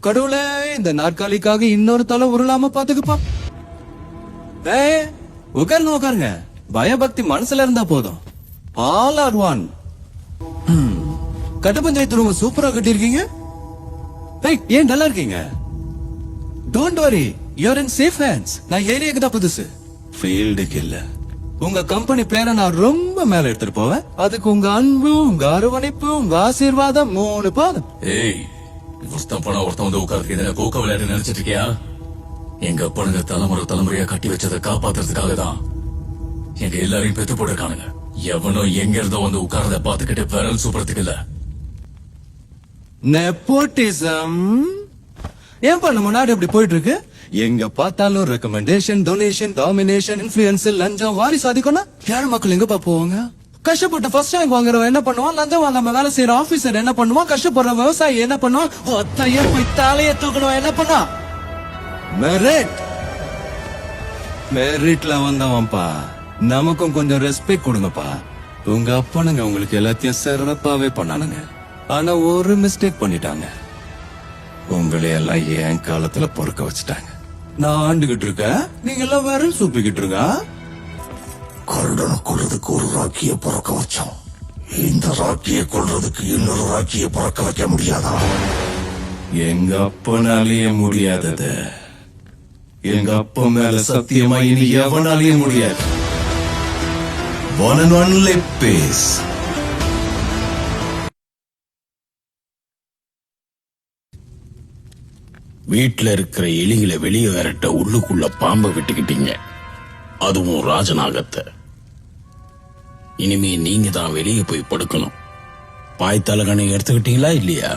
கடவுளே, இந்த நாற்காலிக்காக இன்னொரு தலை உருளாம பாத்துக்குப்பா. உட்காருங்க உட்காருங்க. பயபக்தி மனசுல இருந்தா போதும். All are one. கட்ட பஞ்சாயத்து ரூம் சூப்பரா கட்டிருக்கீங்க. ஏன் நல்லா இருக்கீங்க? Don't worry, you are in safe hands. நான் ஏரியாக்கு தான் புதுசு, ஃபீல்டுக்கு இல்ல. உங்க கம்பெனி பேரை நான் ரொம்ப மேல எடுத்துட்டு போவேன். அதுக்கு உங்க அன்பு, உங்க அரவணைப்பு, உங்க ஆசீர்வாதம் 3 பாதம். ஏய், ஒருத்தன் வந்து உட்கார்ந்து கோக்க விளையாட்டு நினைச்சிட்டு இருக்கியா? எங்க அப்பானுங்க தலைமுறையா கட்டி வச்சதை காப்பாத்துறதுக்காக தான் எங்க எல்லாரையும் பெத்து போட்டிருக்கானுங்க. எவனும் எங்க இருந்தோ வந்து உட்கார்றத பாத்துக்கிட்டு விரல் சூப்பறதுக்கு இல்ல. நெப்போட்டிசம் ஏன் பண்ண முன்னாடி அப்படி போயிட்டு இருக்கு? எங்க பார்த்தாலும் ரெக்கமெண்டேஷன், டொனேஷன், டாமினேஷன், இன்ஃபுளுன்ஸ், லஞ்சம், வாரி சாதிக்கணும். ஏழை மக்கள் எங்க போவாங்க? கஷ்டப்பட்டு ஃபர்ஸ்ட் ரேங்க் வாங்குறவன் என்ன பண்ணுவான்? லஞ்சம் வாங்காம வேலை செய்யற ஆபீசர் என்ன பண்ணுவான்? கஷ்டப்படுற விவசாயி என்ன பண்ணுவான்? ஒத்தைய போய் தலைய தூக்கணும் என்ன பண்ணா? மெரிட்ல வந்தவன்பா. நமக்கும் கொஞ்சம் ரெஸ்பெக்ட் கொடுங்கப்பா. உங்க அப்பனுங்க உங்களுக்கு எல்லாத்தையும் சிறப்பாவே பண்ணானுங்க. ஆனா ஒரு மிஸ்டேக் பண்ணிட்டாங்க. உங்களை எல்லாம் என் காலத்துல பொறுக்க வச்சுட்டாங்க. நான் ஆண்டுகிட்டு இருக்கேன், நீங்க எல்லாம் வேற சூப்பிக்கிட்டு இருக்க. கருடனை கொள்றதுக்கு ஒரு ராக்கிய பிறக்க வச்சோம். இந்த ராக்கிய கொள்றதுக்கு இன்னொரு ராக்கிய பிறக்க வைக்க முடியாதா? எங்க அப்பனாலேயே முடியாதது எங்க அப்பா மேல சத்தியமா இனி எவனாலேயே முடியாது. One and only peace. வீட்டுல இருக்கிற எலிகளை வெளியே விரட்ட உள்ளுக்குள்ள பாம்பை விட்டுக்கிட்டீங்க, அதுவும் ராஜநாகத்தை. இனிமே நீங்க தான் வெளியே போய் படுக்கணும். பாய்த்தலகனை எடுத்துக்கிட்டீங்களா இல்லையா?